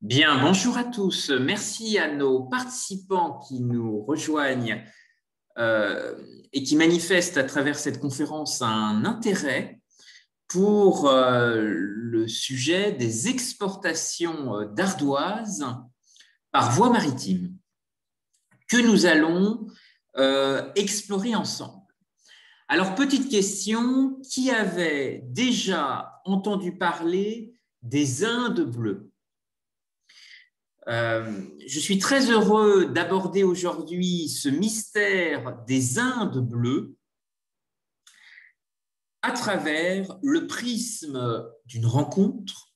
Bien, bonjour à tous. Merci à nos participants qui nous rejoignent euh, et qui manifestent à travers cette conférence un intérêt pour le sujet des exportations d'ardoises par voie maritime que nous allons explorer ensemble. Alors, petite question, qui avait déjà entendu parler des Indes bleues? Je suis très heureux d'aborder aujourd'hui ce mystère des Indes bleues à travers le prisme d'une rencontre,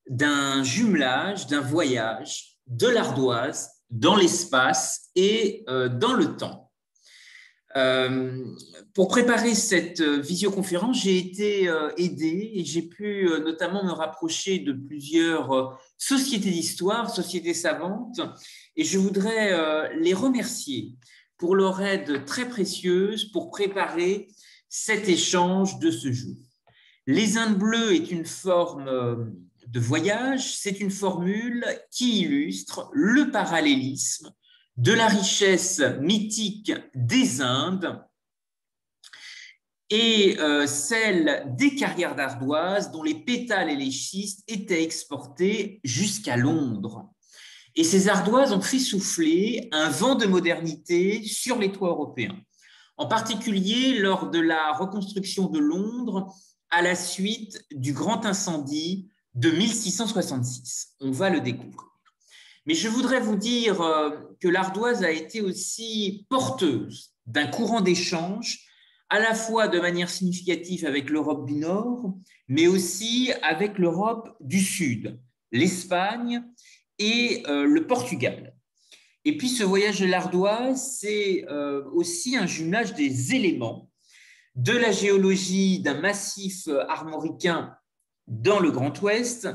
d'un jumelage, d'un voyage de l'ardoise dans l'espace et dans le temps. Pour préparer cette visioconférence, j'ai été aidé et j'ai pu notamment me rapprocher de plusieurs sociétés d'histoire, sociétés savantes, et je voudrais les remercier pour leur aide très précieuse pour préparer cet échange de ce jour. Les Indes bleues est une forme de voyage, c'est une formule qui illustre le parallélisme de la richesse mythique des Indes et celle des carrières d'ardoise dont les pétales et les schistes étaient exportés jusqu'à Londres. Et ces ardoises ont fait souffler un vent de modernité sur les toits européens, en particulier lors de la reconstruction de Londres à la suite du grand incendie de 1666. On va le découvrir. Mais je voudrais vous dire que l'ardoise a été aussi porteuse d'un courant d'échange, à la fois de manière significative avec l'Europe du Nord, mais aussi avec l'Europe du Sud, l'Espagne et le Portugal. Et puis ce voyage de l'ardoise, c'est aussi un jumelage des éléments de la géologie d'un massif armoricain dans le Grand Ouest,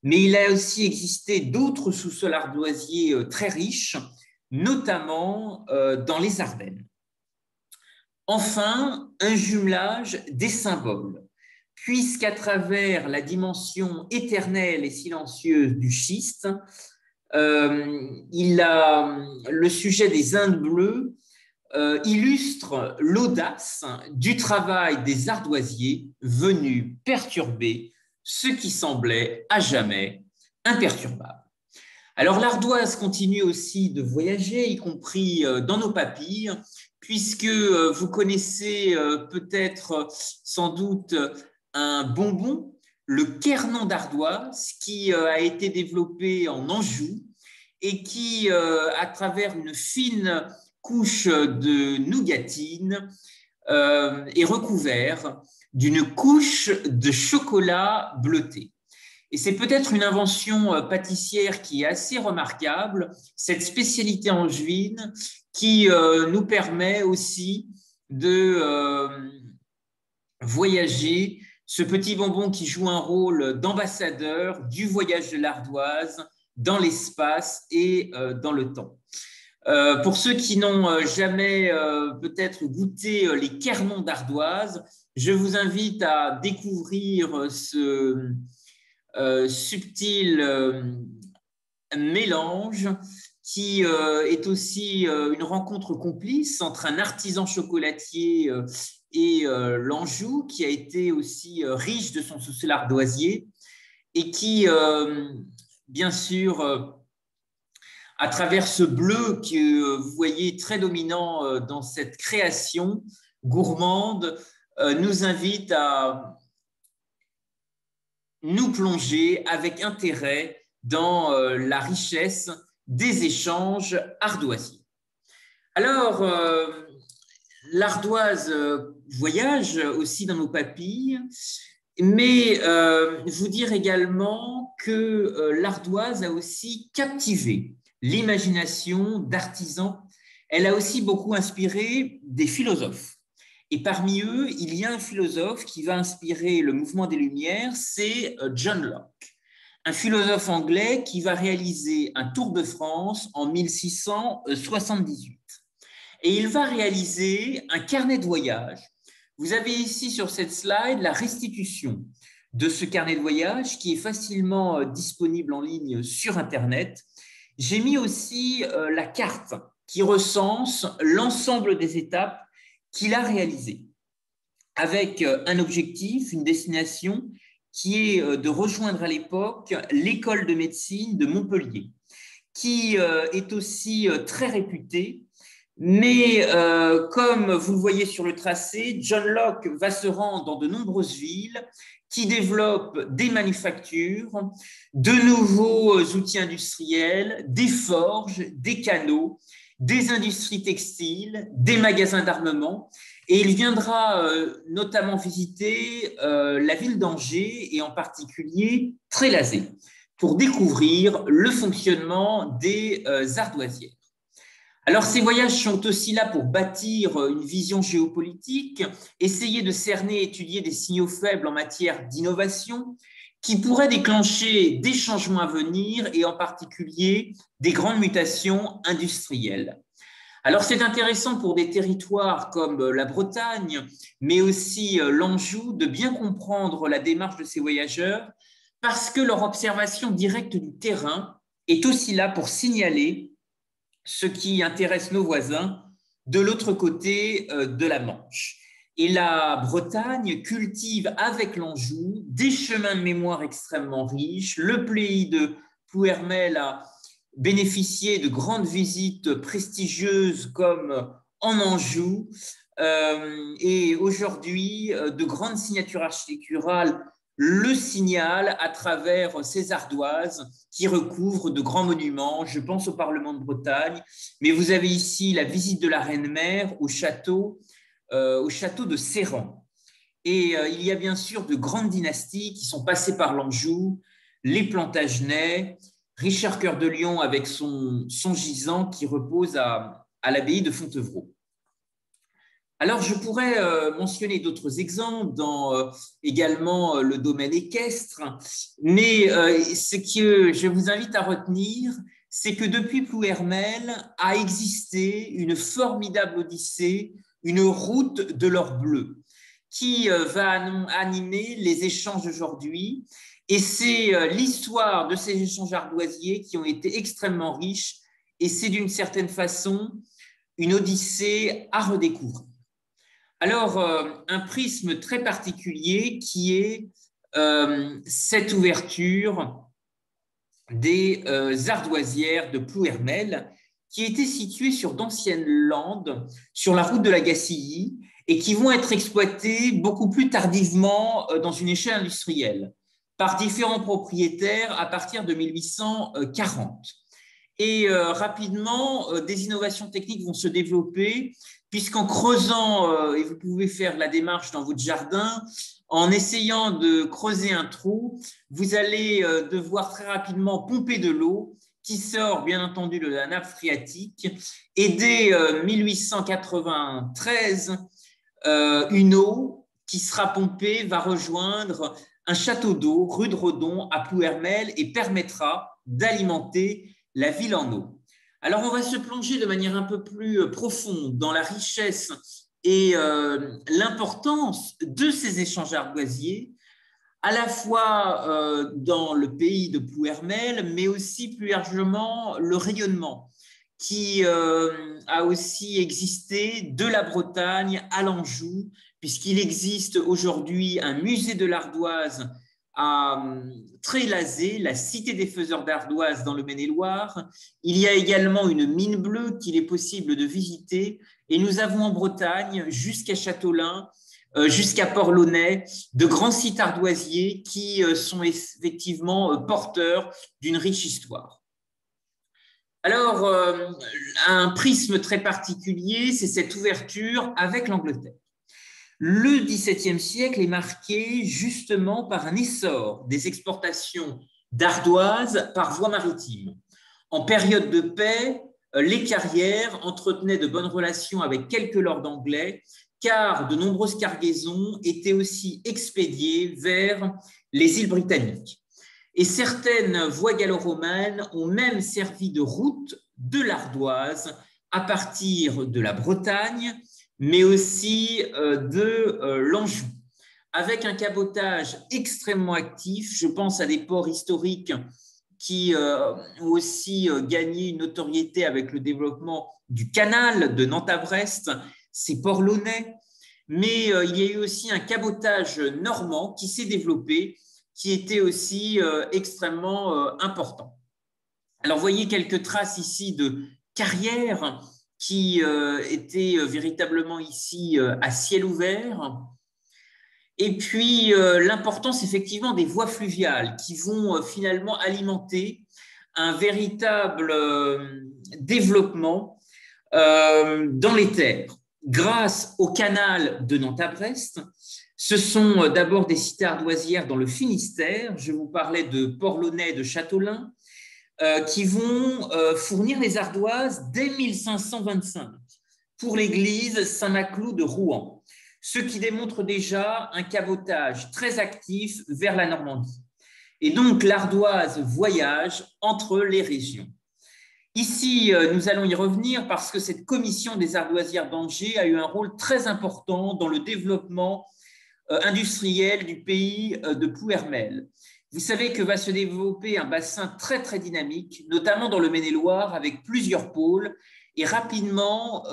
mais il a aussi existé d'autres sous-sols ardoisiers très riches, notamment dans les Ardennes. Enfin, un jumelage des symboles, puisqu'à travers la dimension éternelle et silencieuse du schiste, le sujet des Indes bleues illustre l'audace du travail des ardoisiers venus perturber ce qui semblait à jamais imperturbable. Alors l'ardoise continue aussi de voyager, y compris dans nos papilles, puisque vous connaissez peut-être sans doute un bonbon, le kernan d'ardoise, qui a été développé en Anjou et qui, à travers une fine couche de nougatine, est recouvert d'une couche de chocolat bleuté. Et c'est peut-être une invention pâtissière qui est assez remarquable, cette spécialité angevine qui nous permet aussi de voyager, ce petit bonbon qui joue un rôle d'ambassadeur du voyage de l'ardoise dans l'espace et dans le temps. Pour ceux qui n'ont jamais peut-être goûté les kernons d'ardoise, je vous invite à découvrir ce subtil mélange qui est aussi une rencontre complice entre un artisan chocolatier et l'Anjou, qui a été aussi riche de son sous-sol ardoisier et qui, bien sûr, à travers ce bleu que vous voyez très dominant dans cette création gourmande, nous invite à nous plonger avec intérêt dans la richesse des échanges ardoisiers. Alors, l'ardoise voyage aussi dans nos papilles, mais vous dire également que l'ardoise a aussi captivé l'imagination d'artisans. Elle a aussi beaucoup inspiré des philosophes. Et parmi eux, il y a un philosophe qui va inspirer le mouvement des Lumières, c'est John Locke, un philosophe anglais qui va réaliser un tour de France en 1678. Et il va réaliser un carnet de voyage. Vous avez ici sur cette slide la restitution de ce carnet de voyage qui est facilement disponible en ligne sur Internet. J'ai mis aussi la carte qui recense l'ensemble des étapes qu'il a réalisées, avec un objectif, une destination qui est de rejoindre à l'époque l'école de médecine de Montpellier, qui est aussi très réputée. Mais comme vous le voyez sur le tracé, John Locke va se rendre dans de nombreuses villes qui développent des manufactures, de nouveaux outils industriels, des forges, des canaux, des industries textiles, des magasins d'armement. Et il viendra notamment visiter la ville d'Angers et en particulier Trélazé pour découvrir le fonctionnement des ardoisières. Alors, ces voyages sont aussi là pour bâtir une vision géopolitique, essayer de cerner et étudier des signaux faibles en matière d'innovation qui pourraient déclencher des changements à venir et en particulier des grandes mutations industrielles. Alors, c'est intéressant pour des territoires comme la Bretagne, mais aussi l'Anjou, de bien comprendre la démarche de ces voyageurs parce que leur observation directe du terrain est aussi là pour signaler ce qui intéresse nos voisins de l'autre côté de la Manche. Et la Bretagne cultive avec l'Anjou des chemins de mémoire extrêmement riches. Le pays de Plouermel a bénéficié de grandes visites prestigieuses comme en Anjou et aujourd'hui de grandes signatures architecturales le signal à travers ces ardoises qui recouvrent de grands monuments. Je pense au Parlement de Bretagne, mais vous avez ici la visite de la Reine-Mère au château de Serran. Et il y a bien sûr de grandes dynasties qui sont passées par l'Anjou, les Plantagenets, Richard Cœur de Lion avec son gisant qui repose à l'abbaye de Fontevraud. Alors, je pourrais mentionner d'autres exemples dans également le domaine équestre, mais ce que je vous invite à retenir, c'est que depuis Plouermel a existé une formidable odyssée, une route de l'or bleu, qui va animer les échanges d'aujourd'hui. Et c'est l'histoire de ces échanges ardoisiers qui ont été extrêmement riches, et c'est d'une certaine façon une odyssée à redécouvrir. Alors, un prisme très particulier qui est cette ouverture des ardoisières de Plouermel, qui étaient situées sur d'anciennes landes, sur la route de la Gacilly, et qui vont être exploitées beaucoup plus tardivement dans une échelle industrielle, par différents propriétaires à partir de 1840. Et rapidement, des innovations techniques vont se développer, puisqu'en creusant, et vous pouvez faire la démarche dans votre jardin, en essayant de creuser un trou, vous allez devoir très rapidement pomper de l'eau qui sort bien entendu de la nappe phréatique. Et dès 1893, une eau qui sera pompée va rejoindre un château d'eau, rue de Redon, à Plouermel, et permettra d'alimenter la ville en eau. Alors, on va se plonger de manière un peu plus profonde dans la richesse et l'importance de ces échanges ardoisiers, à la fois dans le pays de Plouermel, mais aussi plus largement le rayonnement qui a aussi existé de la Bretagne à l'Anjou, puisqu'il existe aujourd'hui un musée de l'ardoise à Trélazé, la cité des faiseurs d'ardoise dans le Maine-et-Loire. Il y a également une mine bleue qu'il est possible de visiter. Et nous avons en Bretagne, jusqu'à Châteaulin, jusqu'à Port-Launay, de grands sites ardoisiers qui sont effectivement porteurs d'une riche histoire. Alors, un prisme très particulier, c'est cette ouverture avec l'Angleterre. Le XVIIe siècle est marqué justement par un essor des exportations d'ardoise par voie maritime. En période de paix, les carrières entretenaient de bonnes relations avec quelques lords anglais, car de nombreuses cargaisons étaient aussi expédiées vers les îles britanniques. Et certaines voies gallo-romaines ont même servi de route de l'ardoise à partir de la Bretagne, mais aussi de l'Anjou. avec un cabotage extrêmement actif. Je pense à des ports historiques qui ont aussi gagné une notoriété avec le développement du canal de Nantes à Brest, ces ports laonnais. Mais il y a eu aussi un cabotage normand qui s'est développé, qui était aussi extrêmement important. Alors, vous voyez quelques traces ici de carrières qui étaient véritablement ici à ciel ouvert. Et puis, l'importance effectivement des voies fluviales qui vont finalement alimenter un véritable développement dans les terres. Grâce au canal de Nantes à Brest, ce sont d'abord des cités ardoisières dans le Finistère. Je vous parlais de Port-Launay, de Châteaulin, qui vont fournir les ardoises dès 1525 pour l'église Saint-Maclou de Rouen, ce qui démontre déjà un cabotage très actif vers la Normandie. Et donc, l'ardoise voyage entre les régions. Ici, nous allons y revenir parce que cette commission des ardoisières d'Angers a eu un rôle très important dans le développement industriel du pays de Plouermel. Vous savez que va se développer un bassin très, très dynamique, notamment dans le Maine-et-Loire, avec plusieurs pôles. Et rapidement,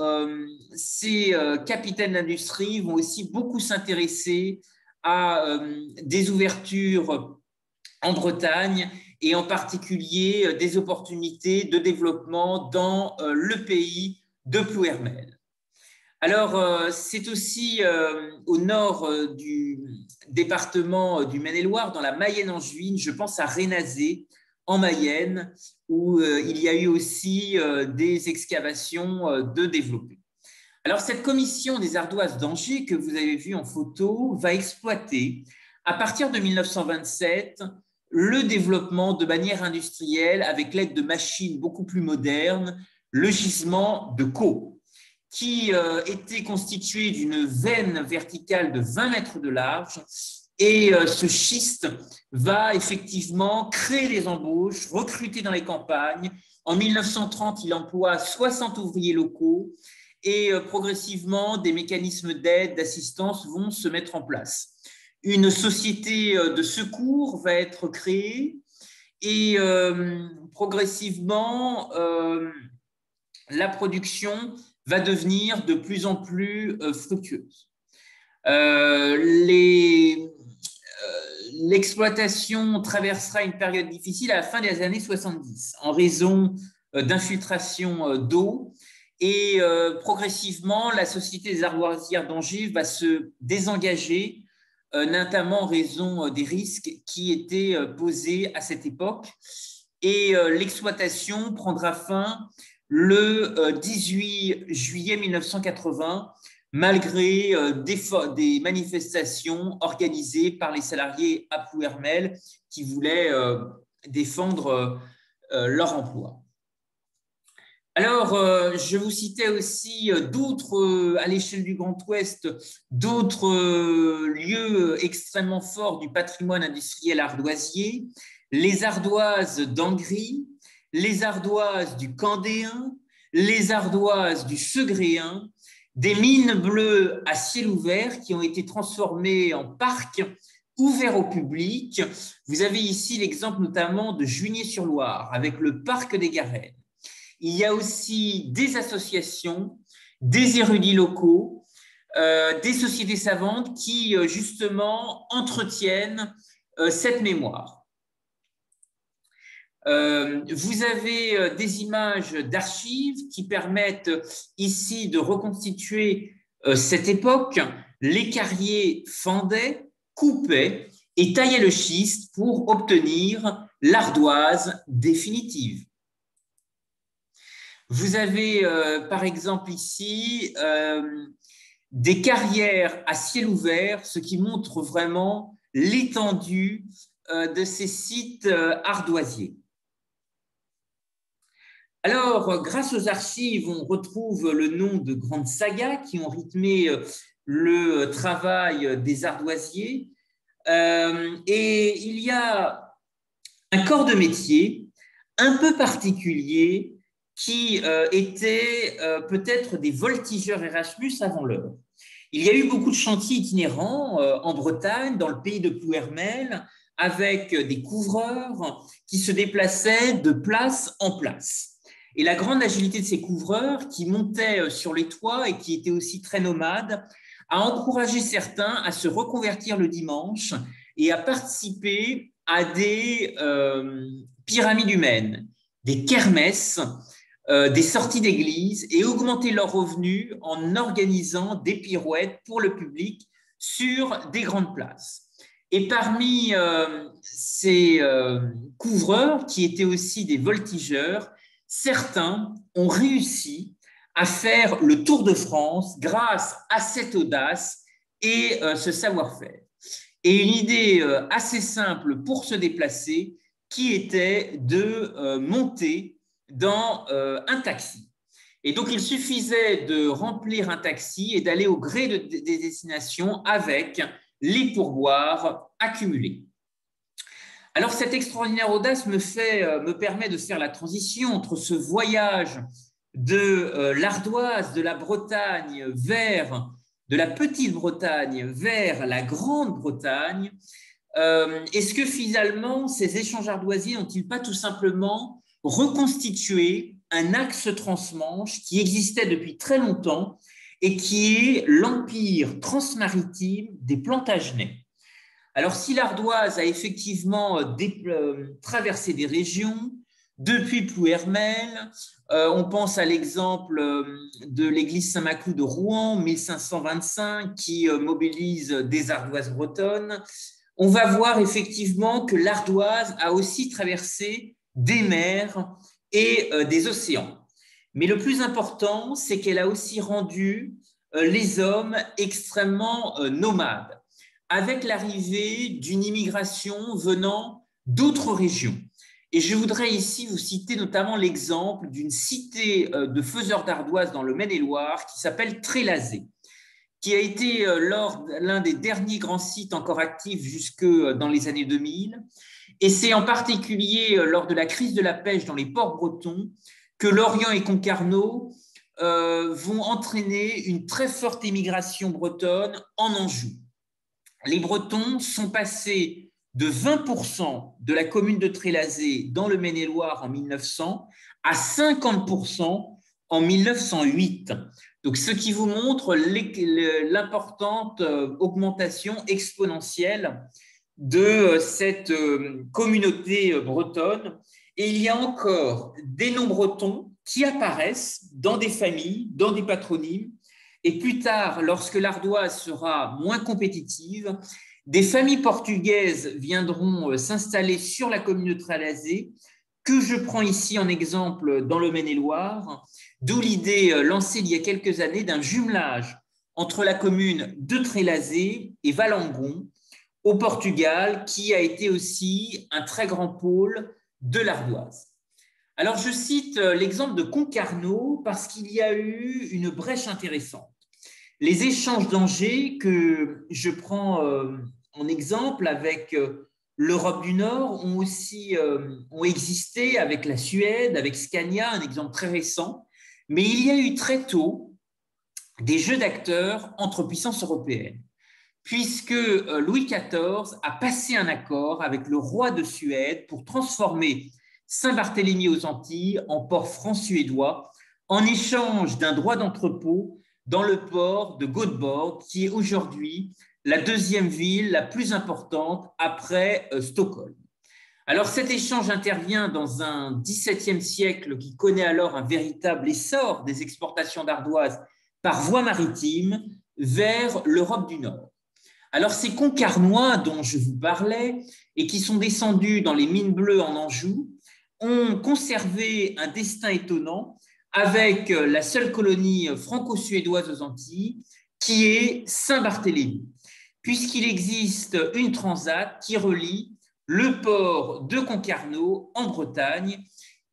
ces capitaines d'industrie vont aussi beaucoup s'intéresser à des ouvertures en Bretagne et en particulier des opportunités de développement dans le pays de Plouermel. Alors, c'est aussi au nord du département du Maine-et-Loire, dans la Mayenne angevine, je pense à Rénazé, en Mayenne, où il y a eu aussi des excavations de développés. Alors, cette commission des ardoises d'Angers que vous avez vue en photo va exploiter, à partir de 1927, le développement de manière industrielle avec l'aide de machines beaucoup plus modernes, le gisement de Caux, qui était constitué d'une veine verticale de 20 mètres de large. Et ce schiste va effectivement créer des embauches, recruter dans les campagnes. En 1930, il emploie 60 ouvriers locaux et progressivement, des mécanismes d'aide, d'assistance vont se mettre en place. Une société de secours va être créée et progressivement, la production va devenir de plus en plus fructueuse. L'exploitation traversera une période difficile à la fin des années 70 en raison d'infiltration d'eau et progressivement, la Société des ardoisières d'Angers va se désengager, notamment en raison des risques qui étaient posés à cette époque. Et l'exploitation prendra fin le 18 juillet 1980, malgré des manifestations organisées par les salariés à Plouermel qui voulaient défendre leur emploi. Alors, je vous citais aussi d'autres, à l'échelle du Grand Ouest, d'autres lieux extrêmement forts du patrimoine industriel ardoisier, les ardoises d'Angry, les ardoises du Candéen, les ardoises du Segréen, des mines bleues à ciel ouvert qui ont été transformées en parcs ouverts au public. Vous avez ici l'exemple notamment de Juigné-sur-Loire avec le parc des Garennes. Il y a aussi des associations, des érudits locaux, des sociétés savantes qui justement entretiennent cette mémoire. Vous avez des images d'archives qui permettent ici de reconstituer cette époque. Les carriers fendaient, coupaient et taillaient le schiste pour obtenir l'ardoise définitive. Vous avez par exemple ici des carrières à ciel ouvert, ce qui montre vraiment l'étendue de ces sites ardoisiers. Alors, grâce aux archives, on retrouve le nom de grandes sagas qui ont rythmé le travail des ardoisiers. Et il y a un corps de métier un peu particulier qui étaient peut-être des voltigeurs Erasmus avant l'heure. Il y a eu beaucoup de chantiers itinérants en Bretagne, dans le pays de Plouermel, avec des couvreurs qui se déplaçaient de place en place. Et la grande agilité de ces couvreurs, qui montaient sur les toits et qui étaient aussi très nomades, a encouragé certains à se reconvertir le dimanche et à participer à des pyramides humaines, des kermesses, des sorties d'église et augmenter leurs revenus en organisant des pirouettes pour le public sur des grandes places. Et parmi ces couvreurs, qui étaient aussi des voltigeurs, certains ont réussi à faire le Tour de France grâce à cette audace et ce savoir-faire. Et une idée assez simple pour se déplacer qui était de monter dans un taxi. Et donc, il suffisait de remplir un taxi et d'aller au gré des destinations avec les pourboires accumulés. Alors, cette extraordinaire audace me permet de faire la transition entre ce voyage de l'ardoise, de la Bretagne de la petite Bretagne vers la Grande-Bretagne. Est-ce que finalement, ces échanges ardoisiers n'ont-ils pas tout simplement reconstitué un axe transmanche qui existait depuis très longtemps et qui est l'empire transmaritime des Plantagenets? Alors, si l'ardoise a effectivement traversé des régions, depuis Plouermel, on pense à l'exemple de l'église Saint-Maclou de Rouen, 1525, qui mobilise des ardoises bretonnes. On va voir effectivement que l'ardoise a aussi traversé des mers et des océans. Mais le plus important, c'est qu'elle a aussi rendu les hommes extrêmement nomades, avec l'arrivée d'une immigration venant d'autres régions. Et je voudrais ici vous citer notamment l'exemple d'une cité de faiseurs d'ardoise dans le Maine-et-Loire qui s'appelle Trélazé, qui a été l'un des derniers grands sites encore actifs jusque dans les années 2000. Et c'est en particulier lors de la crise de la pêche dans les ports bretons que Lorient et Concarneau vont entraîner une très forte émigration bretonne en Anjou. Les Bretons sont passés de 20% de la commune de Trélazé dans le Maine-et-Loire en 1900 à 50% en 1908. Donc, ce qui vous montre l'importante augmentation exponentielle de cette communauté bretonne. Et il y a encore des noms bretons qui apparaissent dans des familles, dans des patronymes. Et plus tard, lorsque l'ardoise sera moins compétitive, des familles portugaises viendront s'installer sur la commune de Trélazé, que je prends ici en exemple dans le Maine-et-Loire, d'où l'idée lancée il y a quelques années d'un jumelage entre la commune de Trélazé et Valengon, au Portugal, qui a été aussi un très grand pôle de l'ardoise. Alors, je cite l'exemple de Concarneau parce qu'il y a eu une brèche intéressante. Les échanges d'Angers que je prends en exemple avec l'Europe du Nord ont existé avec la Suède, avec Scania, un exemple très récent. Mais il y a eu très tôt des jeux d'acteurs entre puissances européennes, puisque Louis XIV a passé un accord avec le roi de Suède pour transformer Saint-Barthélemy aux Antilles en port franc-suédois en échange d'un droit d'entrepôt dans le port de Göteborg, qui est aujourd'hui la deuxième ville la plus importante après Stockholm. Alors cet échange intervient dans un XVIIe siècle qui connaît alors un véritable essor des exportations d'ardoise par voie maritime vers l'Europe du Nord. Alors ces Concarnois dont je vous parlais et qui sont descendus dans les mines bleues en Anjou ont conservé un destin étonnant avec la seule colonie franco-suédoise aux Antilles, qui est Saint-Barthélemy, puisqu'il existe une transat qui relie le port de Concarneau en Bretagne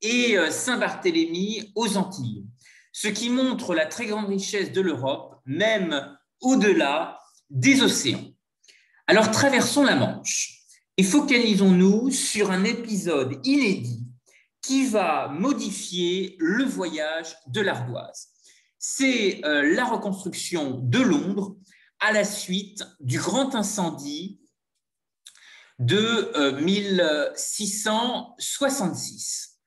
et Saint-Barthélemy aux Antilles, ce qui montre la très grande richesse de l'Europe, même au-delà des océans. Alors traversons la Manche et focalisons-nous sur un épisode inédit qui va modifier le voyage de l'ardoise. c'est la reconstruction de Londres à la suite du grand incendie de 1666.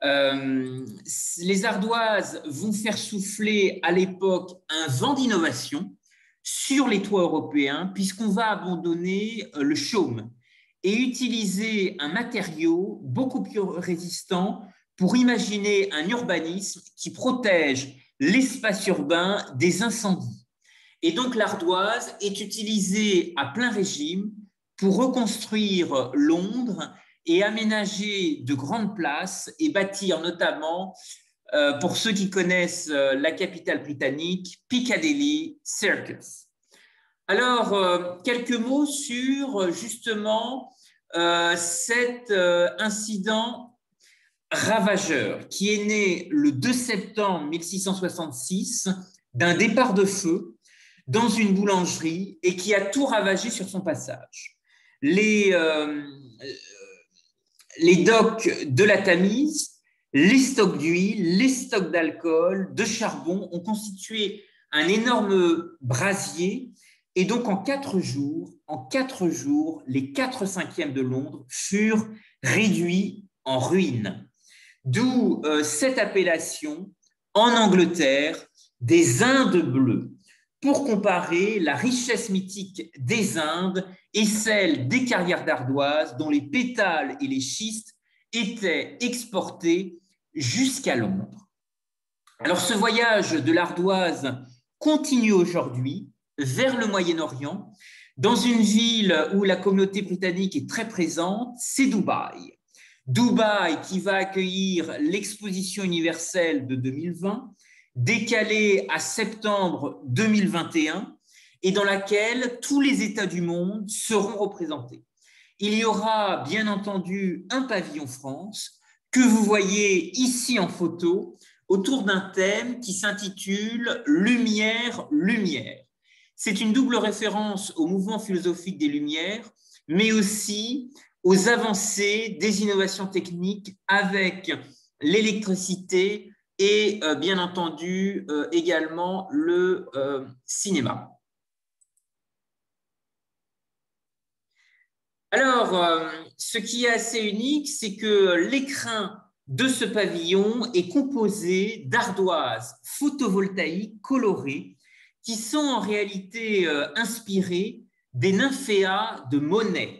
Les ardoises vont faire souffler à l'époque un vent d'innovation sur les toits européens, puisqu'on va abandonner le chaume et utiliser un matériau beaucoup plus résistant pour imaginer un urbanisme qui protège l'espace urbain des incendies. Et donc l'ardoise est utilisée à plein régime pour reconstruire Londres et aménager de grandes places et bâtir notamment, pour ceux qui connaissent la capitale britannique, Piccadilly Circus. Alors, quelques mots sur justement cet incident ravageur qui est né le 2 septembre 1666 d'un départ de feu dans une boulangerie et qui a tout ravagé sur son passage. Les docks de la Tamise, les stocks d'huile, les stocks d'alcool, de charbon ont constitué un énorme brasier. Et donc, en 4 jours, les 4/5 de Londres furent réduits en ruines. D'où cette appellation, en Angleterre, des Indes bleues, pour comparer la richesse mythique des Indes et celle des carrières d'ardoise dont les pétales et les schistes étaient exportés jusqu'à Londres. Alors, ce voyage de l'ardoise continue aujourd'hui vers le Moyen-Orient, dans une ville où la communauté britannique est très présente, c'est Dubaï. Dubaï qui va accueillir l'exposition universelle de 2020, décalée à septembre 2021, et dans laquelle tous les États du monde seront représentés. Il y aura bien entendu un pavillon France que vous voyez ici en photo autour d'un thème qui s'intitule « Lumière, lumière ». C'est une double référence au mouvement philosophique des Lumières, mais aussi aux avancées des innovations techniques avec l'électricité et bien entendu également le cinéma. Alors, ce qui est assez unique, c'est que l'écrin de ce pavillon est composé d'ardoises photovoltaïques colorées qui sont en réalité inspirées des nymphéas de Monet.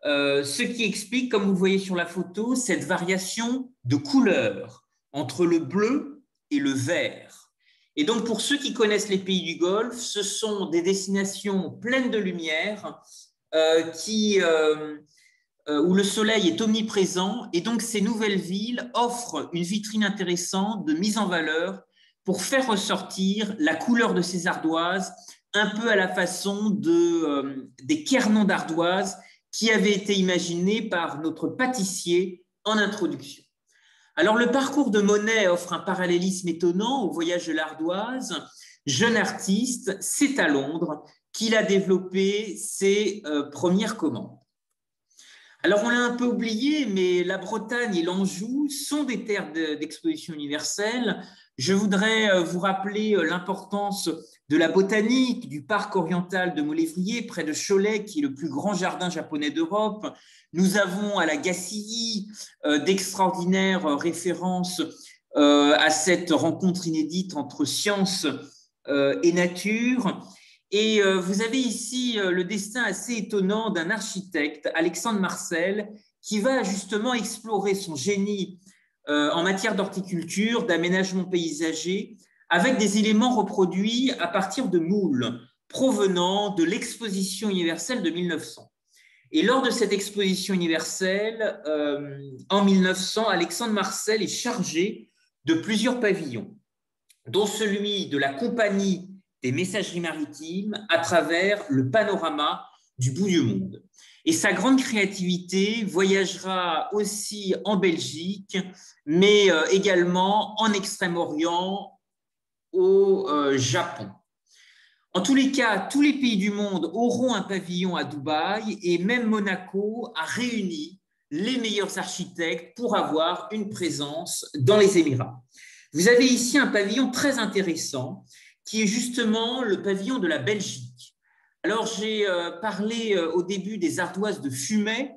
Ce qui explique, comme vous voyez sur la photo, cette variation de couleur entre le bleu et le vert. Et donc, pour ceux qui connaissent les pays du Golfe, ce sont des destinations pleines de lumière où le soleil est omniprésent. Et donc, ces nouvelles villes offrent une vitrine intéressante de mise en valeur pour faire ressortir la couleur de ces ardoises, un peu à la façon des kernons d'ardoise qui avaient été imaginés par notre pâtissier en introduction. Alors, le parcours de Monet offre un parallélisme étonnant au voyage de l'ardoise. Jeune artiste, c'est à Londres qu'il a développé ses premières commandes. Alors, on l'a un peu oublié, mais la Bretagne et l'Anjou sont des terres d'exposition universelle. Je voudrais vous rappeler l'importance de la botanique, du parc oriental de Molévrier, près de Cholet, qui est le plus grand jardin japonais d'Europe. Nous avons à la Gacilly d'extraordinaires références à cette rencontre inédite entre science et nature. Et vous avez ici le destin assez étonnant d'un architecte, Alexandre Marcel, qui va justement explorer son génie en matière d'horticulture, d'aménagement paysager, avec des éléments reproduits à partir de moules provenant de l'exposition universelle de 1900. Et lors de cette exposition universelle, en 1900, Alexandre Marcel est chargé de plusieurs pavillons, dont celui de la Compagnie des messageries maritimes à travers le panorama du bout du monde. Et sa grande créativité voyagera aussi en Belgique, mais également en Extrême-Orient, au Japon. En tous les cas, tous les pays du monde auront un pavillon à Dubaï et même Monaco a réuni les meilleurs architectes pour avoir une présence dans les Émirats. Vous avez ici un pavillon très intéressant qui est justement le pavillon de la Belgique. Alors, j'ai parlé au début des ardoises de Fumay,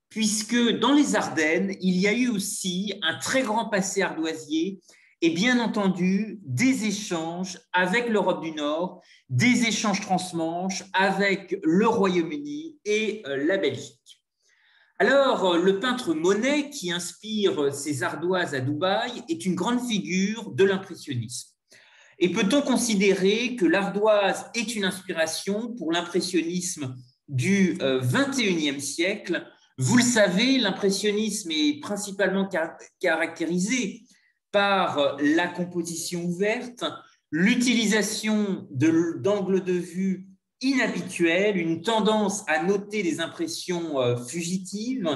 puisque dans les Ardennes, il y a eu aussi un très grand passé ardoisier et bien entendu des échanges avec l'Europe du Nord, des échanges transmanche avec le Royaume-Uni et la Belgique. Alors, le peintre Monet, qui inspire ses ardoises à Dubaï, est une grande figure de l'impressionnisme. Et peut-on considérer que l'ardoise est une inspiration pour l'impressionnisme du XXIe siècle? Vous le savez, l'impressionnisme est principalement caractérisé par la composition ouverte, l'utilisation d'angles de vue inhabituels, une tendance à noter des impressions fugitives,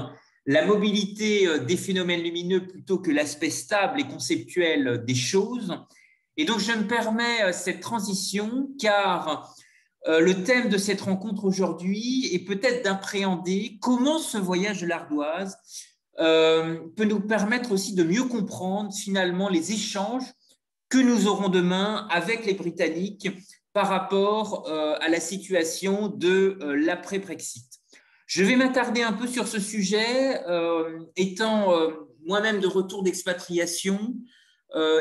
la mobilité des phénomènes lumineux plutôt que l'aspect stable et conceptuel des choses. Et donc, je me permets cette transition car le thème de cette rencontre aujourd'hui est peut-être d'appréhender comment ce voyage de l'ardoise peut nous permettre aussi de mieux comprendre finalement les échanges que nous aurons demain avec les Britanniques par rapport à la situation de l'après-Brexit. Je vais m'attarder un peu sur ce sujet, étant moi-même de retour d'expatriation,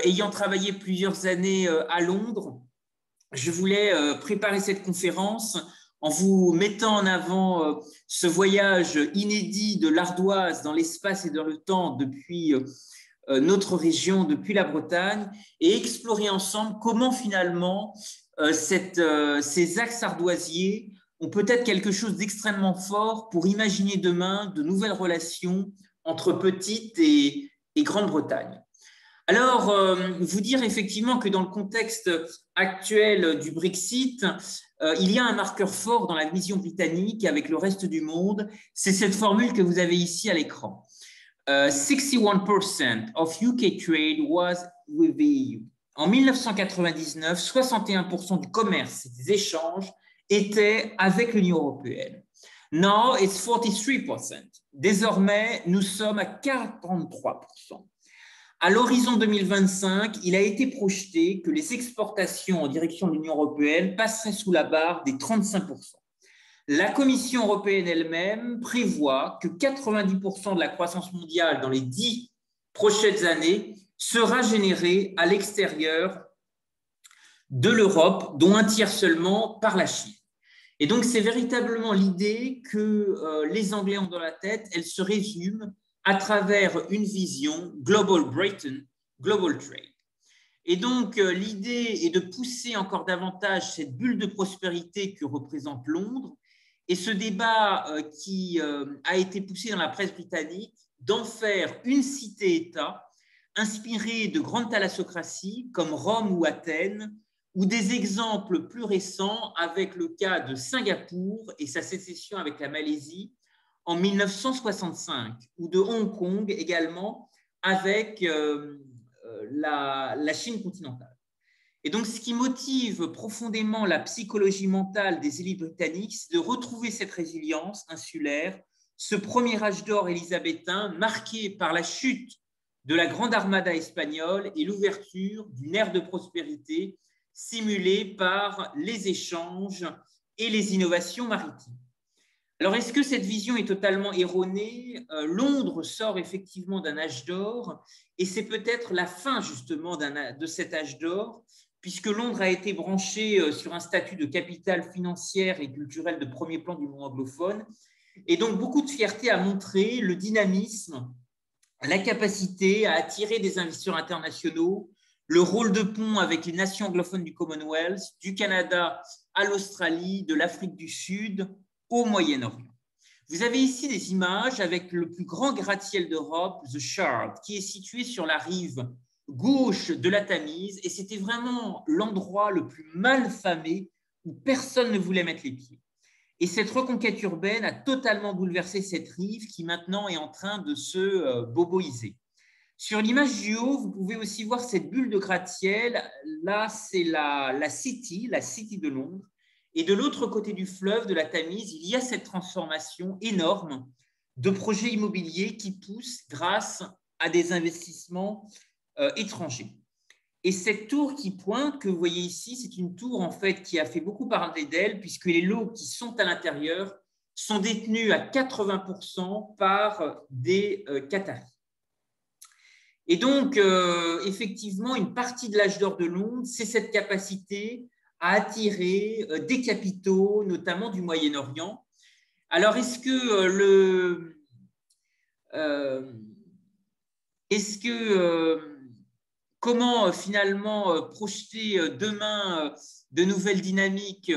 ayant travaillé plusieurs années à Londres. Je voulais préparer cette conférence en vous mettant en avant ce voyage inédit de l'ardoise dans l'espace et dans le temps depuis notre région, depuis la Bretagne, et explorer ensemble comment finalement ces axes ardoisiers ont peut-être quelque chose d'extrêmement fort pour imaginer demain de nouvelles relations entre petite et Grande-Bretagne. Alors, vous dire effectivement que dans le contexte actuel du Brexit, il y a un marqueur fort dans la vision britannique avec le reste du monde, c'est cette formule que vous avez ici à l'écran. 61% of UK trade was with the EU. En 1999, 61% du commerce et des échanges étaient avec l'Union européenne. Now, it's 43%. Désormais, nous sommes à 43%. À l'horizon 2025, il a été projeté que les exportations en direction de l'Union européenne passeraient sous la barre des 35%. La Commission européenne elle-même prévoit que 90% de la croissance mondiale dans les 10 prochaines années sera générée à l'extérieur de l'Europe, dont un tiers seulement par la Chine. Et donc, c'est véritablement l'idée que les Anglais ont dans la tête, elle se résume à travers une vision Global Britain, Global Trade. Et donc, l'idée est de pousser encore davantage cette bulle de prospérité que représente Londres et ce débat qui a été poussé dans la presse britannique d'en faire une cité-État inspirée de grandes thalassocraties comme Rome ou Athènes, ou des exemples plus récents avec le cas de Singapour et sa sécession avec la Malaisie en 1965, ou de Hong Kong également avec la Chine continentale. Et donc, ce qui motive profondément la psychologie mentale des élites britanniques, c'est de retrouver cette résilience insulaire, ce premier âge d'or élisabétain marqué par la chute de la grande armada espagnole et l'ouverture d'une ère de prospérité simulée par les échanges et les innovations maritimes. Alors, est-ce que cette vision est totalement erronée? Londres sort effectivement d'un âge d'or et c'est peut-être la fin justement de cet âge d'or, puisque Londres a été branchée sur un statut de capitale financière et culturelle de premier plan du monde anglophone. Et donc, beaucoup de fierté à montrer le dynamisme, la capacité à attirer des investisseurs internationaux, le rôle de pont avec les nations anglophones du Commonwealth, du Canada à l'Australie, de l'Afrique du Sud au Moyen-Orient. Vous avez ici des images avec le plus grand gratte-ciel d'Europe, The Shard, qui est situé sur la rive gauche de la Tamise, et c'était vraiment l'endroit le plus mal famé où personne ne voulait mettre les pieds. Et cette reconquête urbaine a totalement bouleversé cette rive qui maintenant est en train de se boboiser. Sur l'image du haut, vous pouvez aussi voir cette bulle de gratte-ciel. Là, c'est la City de Londres. Et de l'autre côté du fleuve, de la Tamise, il y a cette transformation énorme de projets immobiliers qui poussent grâce à des investissements étrangers. Et cette tour qui pointe, que vous voyez ici, c'est une tour en fait qui a fait beaucoup parler d'elle, puisque les lots qui sont à l'intérieur sont détenus à 80% par des Qataris. Et donc, effectivement, une partie de l'âge d'or de Londres, c'est cette capacité à attirer des capitaux, notamment du Moyen-Orient. Alors, comment finalement projeter demain de nouvelles dynamiques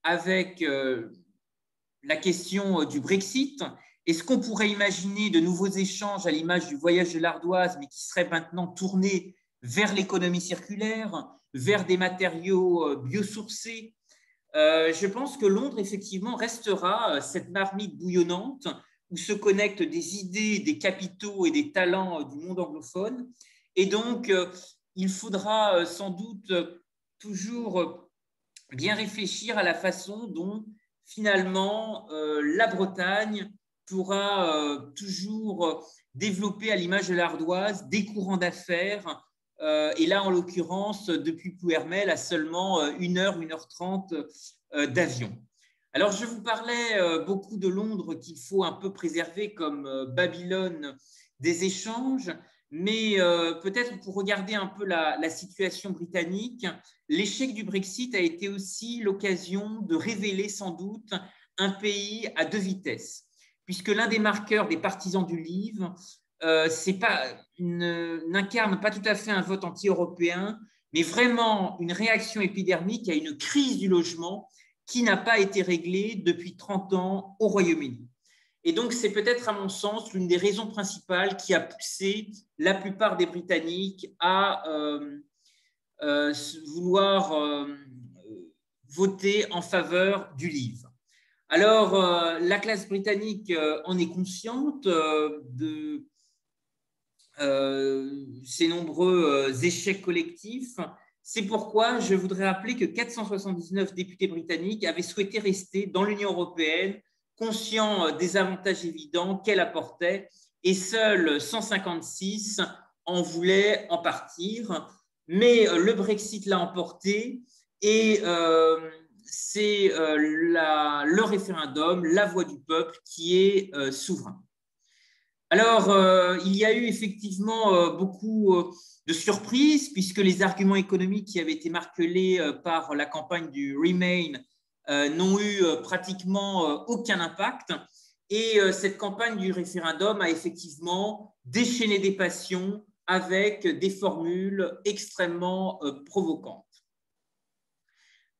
avec la question du Brexit? Est-ce qu'on pourrait imaginer de nouveaux échanges à l'image du voyage de l'ardoise, mais qui seraient maintenant tournés vers l'économie circulaire, vers des matériaux biosourcés? Je pense que Londres, effectivement, restera cette marmite bouillonnante où se connectent des idées, des capitaux et des talents du monde anglophone. Et donc, il faudra sans doute toujours bien réfléchir à la façon dont, finalement, la Bretagne pourra toujours développer, à l'image de l'ardoise, des courants d'affaires. Et là, en l'occurrence, depuis Plouermel, à seulement 1h, 1h30 d'avion. Alors, je vous parlais beaucoup de Londres qu'il faut un peu préserver comme Babylone des échanges, mais peut-être pour regarder un peu la situation britannique, l'échec du Brexit a été aussi l'occasion de révéler sans doute un pays à deux vitesses, puisque l'un des marqueurs des partisans du livre n'incarne pas tout à fait un vote anti-européen, mais vraiment une réaction épidermique à une crise du logement qui n'a pas été réglée depuis 30 ans au Royaume-Uni. Et donc, c'est peut-être, à mon sens, l'une des raisons principales qui a poussé la plupart des Britanniques à vouloir voter en faveur du livre. Alors, la classe britannique en est consciente de ces nombreux échecs collectifs. C'est pourquoi je voudrais rappeler que 479 députés britanniques avaient souhaité rester dans l'Union européenne, conscients des avantages évidents qu'elle apportait, et seuls 156 en voulaient en partir. Mais le Brexit l'a emporté et c'est le référendum, la voix du peuple qui est souverain. Alors, il y a eu effectivement beaucoup de surprises, puisque les arguments économiques qui avaient été marqués par la campagne du Remain n'ont eu pratiquement aucun impact. Et cette campagne du référendum a effectivement déchaîné des passions avec des formules extrêmement provocantes.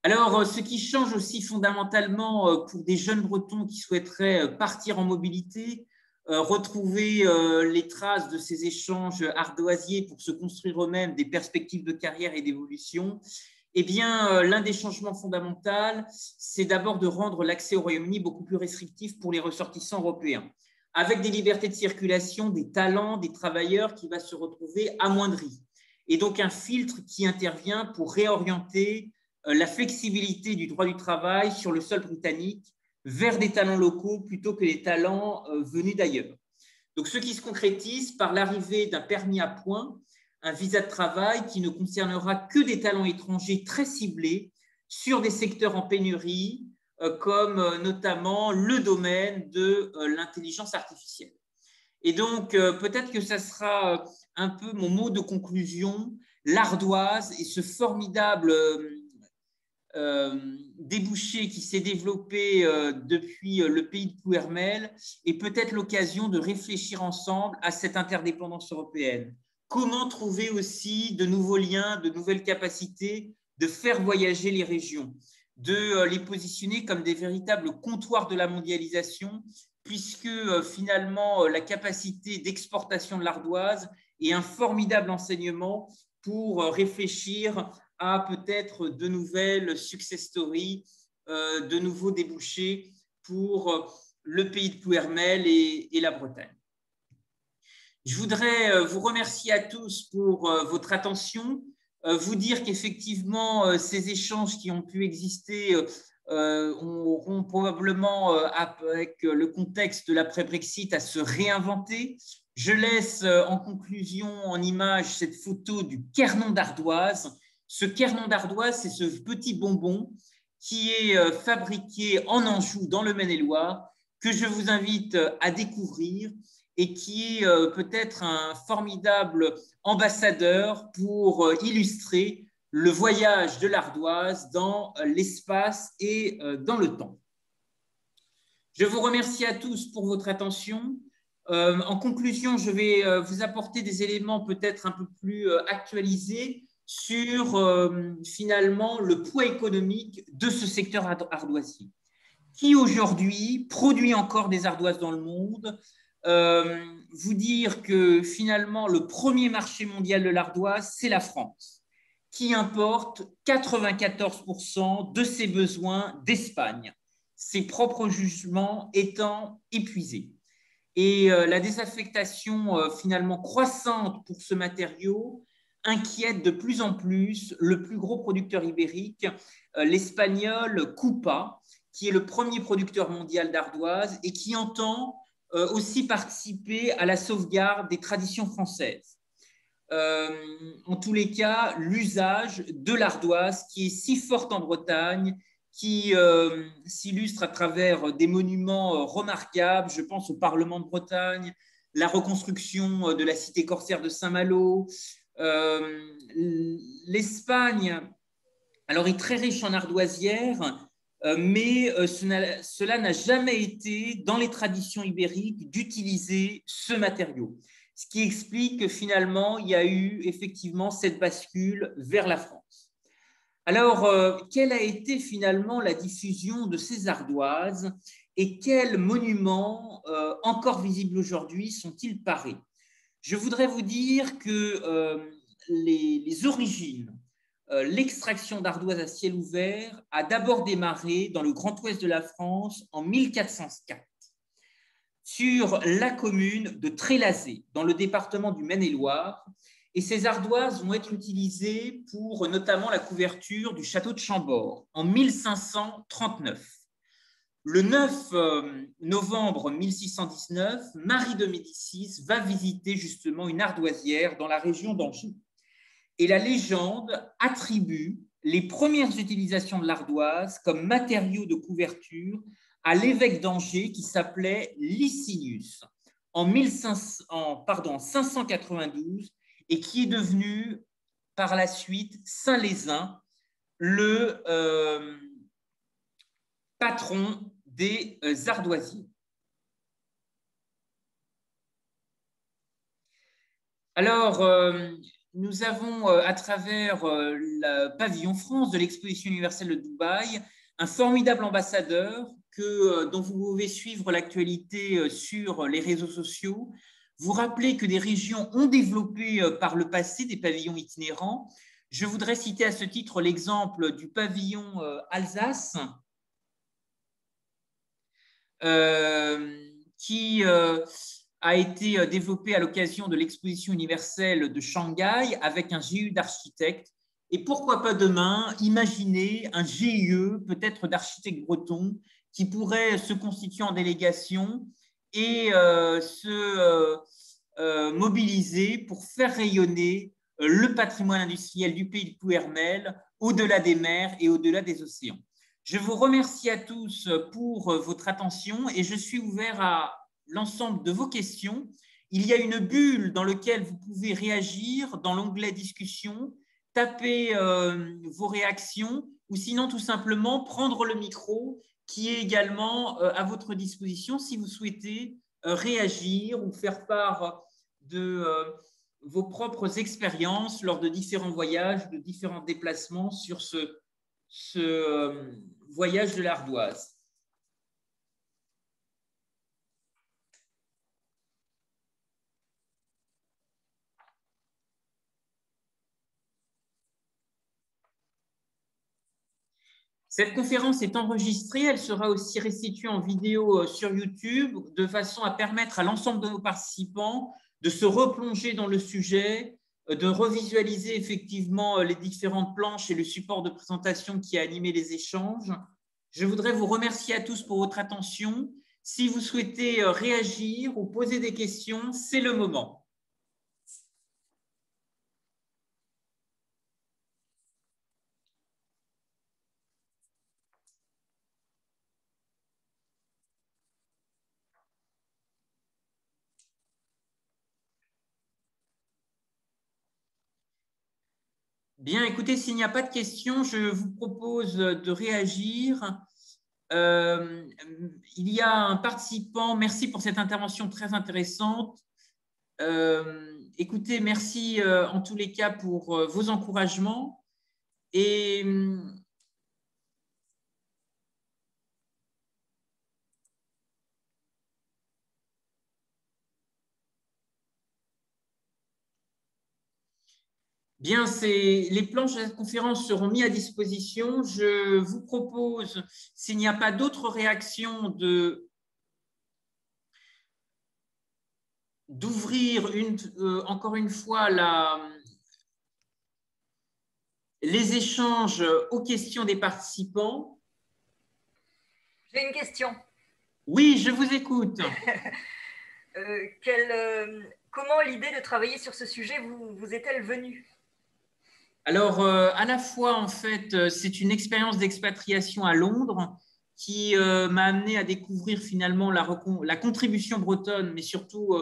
Alors, ce qui change aussi fondamentalement pour des jeunes Bretons qui souhaiteraient partir en mobilité, retrouver les traces de ces échanges ardoisiers pour se construire eux-mêmes des perspectives de carrière et d'évolution, eh bien, l'un des changements fondamentaux, c'est d'abord de rendre l'accès au Royaume-Uni beaucoup plus restrictif pour les ressortissants européens, avec des libertés de circulation, des talents, des travailleurs qui va se retrouver amoindris. Et donc, un filtre qui intervient pour réorienter la flexibilité du droit du travail sur le sol britannique vers des talents locaux plutôt que des talents venus d'ailleurs. Donc, ce qui se concrétise par l'arrivée d'un permis à points, un visa de travail qui ne concernera que des talents étrangers très ciblés sur des secteurs en pénurie, comme notamment le domaine de l'intelligence artificielle. Et donc, peut-être que ça sera un peu mon mot de conclusion, l'ardoise et ce formidable débouché qui s'est développé depuis le pays de Plouermel est peut-être l'occasion de réfléchir ensemble à cette interdépendance européenne. Comment trouver aussi de nouveaux liens, de nouvelles capacités de faire voyager les régions, de les positionner comme des véritables comptoirs de la mondialisation, puisque finalement la capacité d'exportation de l'ardoise est un formidable enseignement pour réfléchir à peut-être de nouvelles success stories, de nouveaux débouchés pour le pays de Plouermel et la Bretagne. Je voudrais vous remercier à tous pour votre attention, vous dire qu'effectivement, ces échanges qui ont pu exister auront probablement, avec le contexte de l'après-Brexit, à se réinventer, Je laisse en conclusion en image cette photo du Quernon d'ardoise. Ce Quernon d'ardoise, c'est ce petit bonbon qui est fabriqué en Anjou, dans le Maine-et-Loire, que je vous invite à découvrir et qui est peut-être un formidable ambassadeur pour illustrer le voyage de l'ardoise dans l'espace et dans le temps. Je vous remercie à tous pour votre attention. En conclusion, je vais vous apporter des éléments peut-être un peu plus actualisés sur finalement le poids économique de ce secteur ardoisier. Qui aujourd'hui produit encore des ardoises dans le monde? Vous dire que finalement le premier marché mondial de l'ardoise, c'est la France, qui importe 94% de ses besoins d'Espagne, ses propres jugements étant épuisés. Et la désaffectation finalement croissante pour ce matériau inquiète de plus en plus le plus gros producteur ibérique, l'espagnol Coupa, qui est le premier producteur mondial d'ardoise et qui entend aussi participer à la sauvegarde des traditions françaises. En tous les cas, l'usage de l'ardoise qui est si forte en Bretagne, qui s'illustre à travers des monuments remarquables. Je pense au Parlement de Bretagne, la reconstruction de la cité corsaire de Saint-Malo. L'Espagne, alors, est très riche en ardoisières, mais cela n'a jamais été dans les traditions ibériques d'utiliser ce matériau. Ce qui explique que finalement, il y a eu effectivement cette bascule vers la France. Alors, quelle a été finalement la diffusion de ces ardoises et quels monuments encore visibles aujourd'hui sont-ils parés? Je voudrais vous dire que les origines, l'extraction d'ardoise à ciel ouvert a d'abord démarré dans le Grand Ouest de la France en 1404, sur la commune de Trélazé, dans le département du Maine-et-Loire. Et ces ardoises vont être utilisées pour notamment la couverture du château de Chambord en 1539. Le 9 novembre 1619, Marie de Médicis va visiter justement une ardoisière dans la région d'Anjou. Et la légende attribue les premières utilisations de l'ardoise comme matériau de couverture à l'évêque d'Angers qui s'appelait Licinius en 592 et qui est devenu par la suite Saint-Lézin, le patron des ardoisiers. Alors, nous avons, à travers le pavillon France de l'exposition universelle de Dubaï, un formidable ambassadeur dont vous pouvez suivre l'actualité sur les réseaux sociaux. Vous rappelez que des régions ont développé par le passé des pavillons itinérants. Je voudrais citer à ce titre l'exemple du pavillon Alsace, qui a été développé à l'occasion de l'exposition universelle de Shanghai avec un GIE d'architectes. Et pourquoi pas demain, imaginer un GIE, peut-être d'architectes bretons, qui pourrait se constituer en délégation et se mobiliser pour faire rayonner le patrimoine industriel du pays de Plouermel au-delà des mers et au-delà des océans. Je vous remercie à tous pour votre attention et je suis ouvert à l'ensemble de vos questions. Il y a une bulle dans laquelle vous pouvez réagir dans l'onglet discussion, taper vos réactions ou sinon tout simplement prendre le micro qui est également à votre disposition si vous souhaitez réagir ou faire part de vos propres expériences lors de différents voyages, de différents déplacements sur ce voyage de l'ardoise. Cette conférence est enregistrée, elle sera aussi restituée en vidéo sur YouTube de façon à permettre à l'ensemble de nos participants de se replonger dans le sujet, de revisualiser effectivement les différentes planches et le support de présentation qui a animé les échanges. Je voudrais vous remercier à tous pour votre attention Si vous souhaitez réagir ou poser des questions, c'est le moment. Bien, écoutez, s'il n'y a pas de questions, je vous propose de réagir. Il y a un participant, merci pour cette intervention très intéressante. Écoutez, merci en tous les cas pour vos encouragements. Et bien, les planches de la conférence seront mis à disposition. Je vous propose, s'il n'y a pas d'autres réactions, d'ouvrir encore une fois les échanges aux questions des participants. J'ai une question. Oui, je vous écoute. Comment l'idée de travailler sur ce sujet vous est-elle venue? Alors, à la fois, en fait, c'est une expérience d'expatriation à Londres qui m'a amené à découvrir finalement la contribution bretonne, mais surtout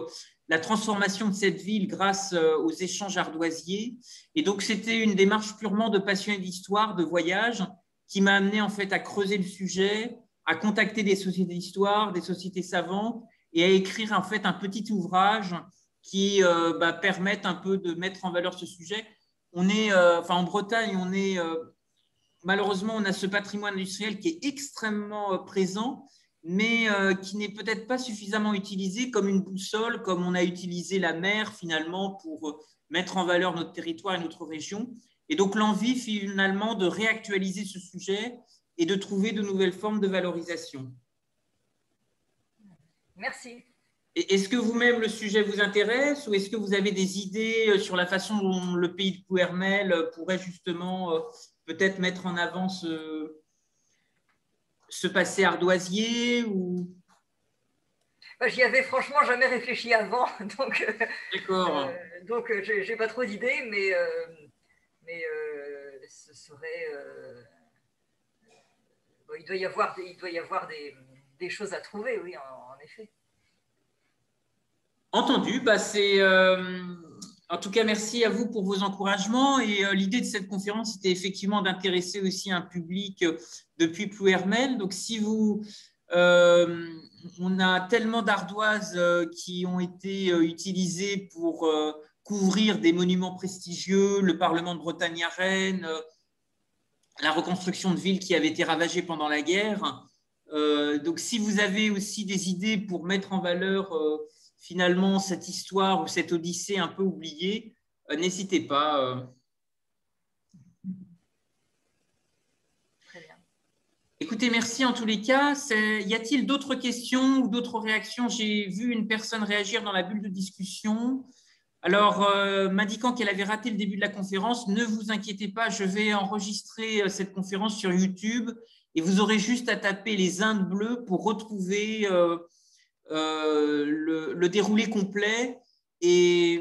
la transformation de cette ville grâce aux échanges ardoisiers. Et donc, c'était une démarche purement de passionné d'histoire, de voyage, qui m'a amené en fait à creuser le sujet, à contacter des sociétés d'histoire, des sociétés savantes, et à écrire en fait un petit ouvrage qui permette un peu de mettre en valeur ce sujet. En Bretagne, malheureusement, on a ce patrimoine industriel qui est extrêmement présent, mais qui n'est peut-être pas suffisamment utilisé comme une boussole, comme on a utilisé la mer finalement pour mettre en valeur notre territoire et notre région. Et donc l'envie finalement de réactualiser ce sujet et de trouver de nouvelles formes de valorisation. Merci. Est-ce que vous-même le sujet vous intéresse ou est-ce que vous avez des idées sur la façon dont le pays de Plouermel pourrait justement peut-être mettre en avant ce passé ardoisier ou... J'y avais franchement jamais réfléchi avant, D'accord. J'ai pas trop d'idées, mais ce serait... il doit y avoir des choses à trouver, oui, en effet. Entendu. En tout cas, merci à vous pour vos encouragements. Et l'idée de cette conférence, c'était effectivement d'intéresser aussi un public depuis Plouermel. Donc, si vous... on a tellement d'ardoises qui ont été utilisées pour couvrir des monuments prestigieux, le Parlement de Bretagne à Rennes, la reconstruction de villes qui avaient été ravagées pendant la guerre. Donc, si vous avez aussi des idées pour mettre en valeur finalement cette histoire ou cette odyssée un peu oubliée, n'hésitez pas. Très bien. Écoutez, merci en tous les cas. Y a-t-il d'autres questions ou d'autres réactions? J'ai vu une personne réagir dans la bulle de discussion. Alors, m'indiquant qu'elle avait raté le début de la conférence, ne vous inquiétez pas, je vais enregistrer cette conférence sur YouTube et vous aurez juste à taper les Indes bleues pour retrouver le déroulé complet et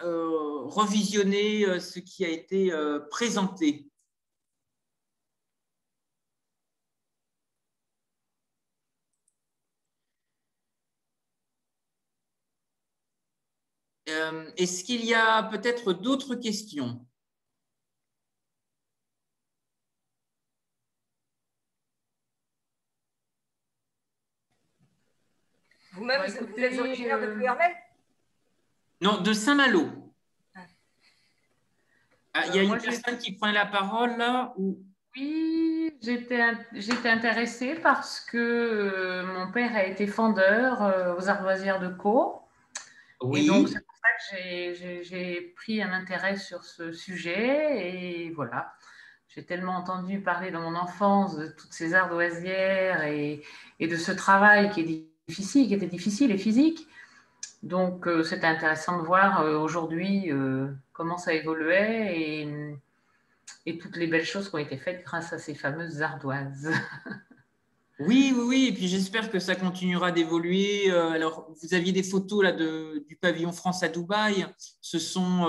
revisionner ce qui a été présenté. Est-ce qu'il y a peut-être d'autres questions? Vous-même, vous êtes originaire de Plouermel? Non, de Saint-Malo. Il y a une Moi, personne qui prend la parole là ou... Oui, j'étais intéressée parce que mon père a été fendeur aux ardoisières de Caux. Oui. Et donc, c'est pour ça que j'ai pris un intérêt sur ce sujet. Et voilà, j'ai tellement entendu parler dans mon enfance de toutes ces ardoisières et de ce travail qui est difficile, qui était difficile et physique. Donc, c'était intéressant de voir aujourd'hui comment ça évoluait et toutes les belles choses qui ont été faites grâce à ces fameuses ardoises. Oui, oui, oui. Et puis j'espère que ça continuera d'évoluer. Alors, vous aviez des photos là, du pavillon France à Dubaï. Ce sont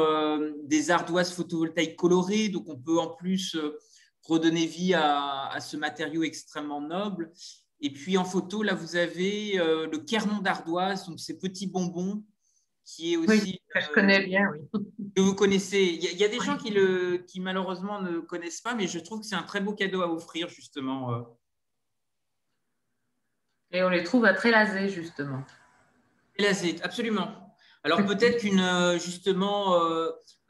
des ardoises photovoltaïques colorées. Donc, on peut en plus redonner vie à ce matériau extrêmement noble. Et puis en photo, là, vous avez le Kermon d'ardoise, donc ces petits bonbons qui est Oui, aussi que je connais bien, oui. que vous connaissez. Il y a des gens Oui. qui malheureusement ne connaissent pas, mais je trouve que c'est un très beau cadeau à offrir justement. Et on les trouve à Trélazé, justement. Glazé, absolument. Alors peut-être justement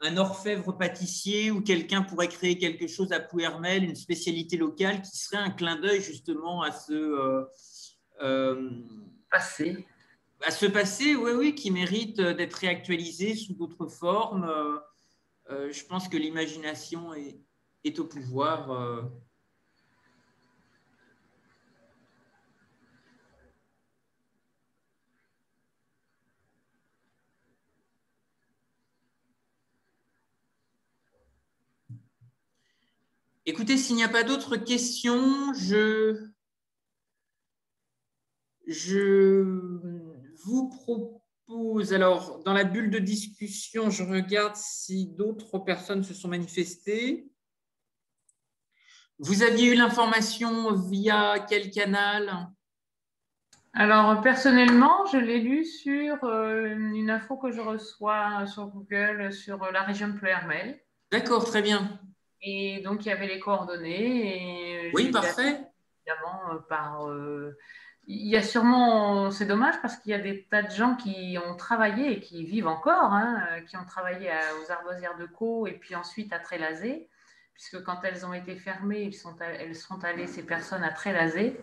un orfèvre pâtissier ou quelqu'un pourrait créer quelque chose à Plouermel, une spécialité locale qui serait un clin d'œil justement euh, Passé. à ce passé, oui, oui, qui mérite d'être réactualisé sous d'autres formes. Je pense que l'imagination est au pouvoir. Écoutez, s'il n'y a pas d'autres questions, je vous propose, alors dans la bulle de discussion, je regarde si d'autres personnes se sont manifestées. Vous aviez eu l'information via quel canal? Alors, personnellement, je l'ai lu sur une info que je reçois sur Google sur la région de Plouermel. D'accord, très bien. Et donc, il y avait les coordonnées et Oui, j'ai été appelée parfait. évidemment par. Il y a sûrement, c'est dommage parce qu'il y a des tas de gens qui ont travaillé et qui vivent encore, hein, qui ont travaillé aux Ardoisières de Caux et puis ensuite à Trélazé, puisque quand elles ont été fermées, elles sont allées, ces personnes, à Trélazé.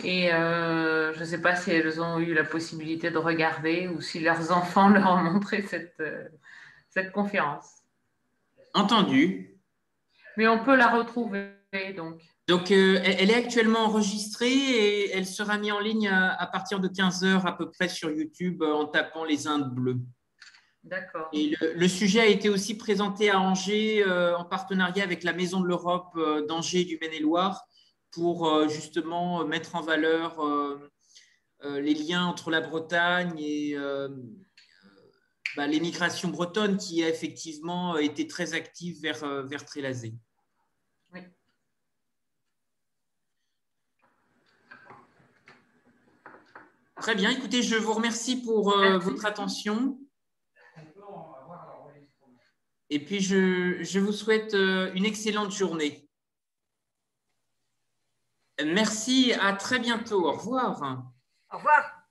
Et je ne sais pas si elles ont eu la possibilité de regarder ou si leurs enfants leur ont montré cette conférence. Entendu. Mais on peut la retrouver, donc. Donc, elle est actuellement enregistrée et elle sera mise en ligne à partir de 15 heures à peu près sur YouTube en tapant les Indes bleues. D'accord. Et le sujet a été aussi présenté à Angers en partenariat avec la Maison de l'Europe d'Angers et du Maine-et-Loire pour justement mettre en valeur les liens entre la Bretagne et l'émigration bretonne qui a effectivement été très active vers Trélazé. Oui. Très bien, écoutez, je vous remercie pour votre attention. Et puis, je vous souhaite une excellente journée. Merci, à très bientôt. Au revoir. Au revoir.